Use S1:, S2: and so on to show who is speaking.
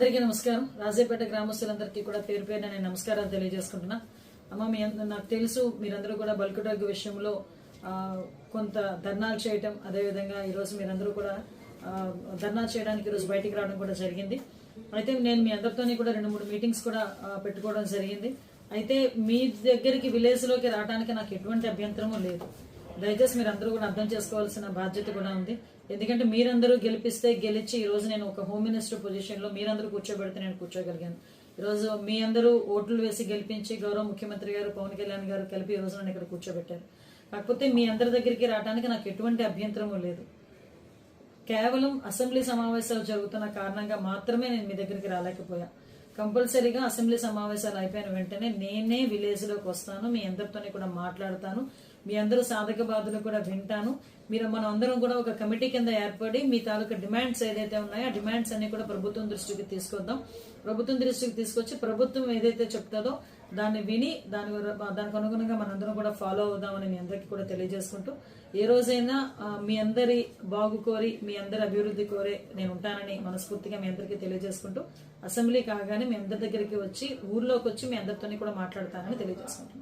S1: అందరికీ నమస్కారం. రాజేపేట గ్రామస్తులందరికీ కూడా పేరు పేరున నేను నమస్కారాలు తెలియజేసుకుంటున్నా. అమ్మ, నాకు తెలుసు మీరందరూ కూడా బల్క్ డ్రగ్ విషయంలో కొంత ధర్నాలు చేయటం, అదేవిధంగా ఈరోజు మీరందరూ కూడా ధర్నాలు చేయడానికి ఈరోజు బయటికి రావడం కూడా జరిగింది. అయితే నేను మీ అందరితోని కూడా 2-3 మీటింగ్స్ కూడా పెట్టుకోవడం జరిగింది. అయితే మీ దగ్గరికి విలేజ్ లోకి రావడానికి నాకు ఎటువంటి అభ్యంతరము లేదు. దయచేసి మీరు అందరూ కూడా అర్థం చేసుకోవాల్సిన బాధ్యత కూడా ఉంది. ఎందుకంటే మీరందరూ గెలిచి ఈ రోజు నేను ఒక హోమ్ మినిస్టర్ పొజిషన్ లో మీరందరూ కూర్చోబెడితే నేను కూర్చోగలిగాను. ఈరోజు మీ అందరూ ఓట్లు వేసి గెలిపించి గౌరవ ముఖ్యమంత్రి గారు పవన్ కళ్యాణ్ గారు కలిపి ఈ రోజు నన్ను ఇక్కడ కూర్చోబెట్టారు. కాకపోతే మీ అందరి దగ్గరికి రావడానికి నాకు ఎటువంటి అభ్యంతరము లేదు. కేవలం అసెంబ్లీ సమావేశాలు జరుగుతున్న కారణంగా మాత్రమే నేను మీ దగ్గరికి రాలేకపోయా. కంపల్సరీగా అసెంబ్లీ సమావేశాలు అయిపోయిన వెంటనే నేనే విలేజ్ లోకి వస్తాను, మీ అందరితోనే కూడా మాట్లాడతాను, మీ అందరూ సాధక బాధలు కూడా వింటాను. మనం అందరం కూడా ఒక కమిటీ కింద ఏర్పడి మీ తాలూకా డిమాండ్స్ ఏదైతే ఉన్నాయో ఆ డిమాండ్స్ అన్ని కూడా ప్రభుత్వం దృష్టికి తీసుకొద్దాం. ప్రభుత్వం దృష్టికి తీసుకొచ్చి ప్రభుత్వం ఏదైతే చెప్తుందో దాన్ని విని దానికి అనుగుణంగా మనందరం కూడా ఫాలో అవుదామని మీ అందరికీ కూడా తెలియజేసుకుంటూ, ఏ రోజైనా మీ అందరి బాగు కోరి మీ అందరి అభివృద్ధి కోరే నేను ఉంటానని మనస్ఫూర్తిగా మీ అందరికీ తెలియజేసుకుంటూ, అసెంబ్లీ కాగానే మీ అందరి దగ్గరికి వచ్చి ఊర్లోకి వచ్చి మీ అందరితోని కూడా మాట్లాడతానని తెలియజేసుకుంటున్నాను.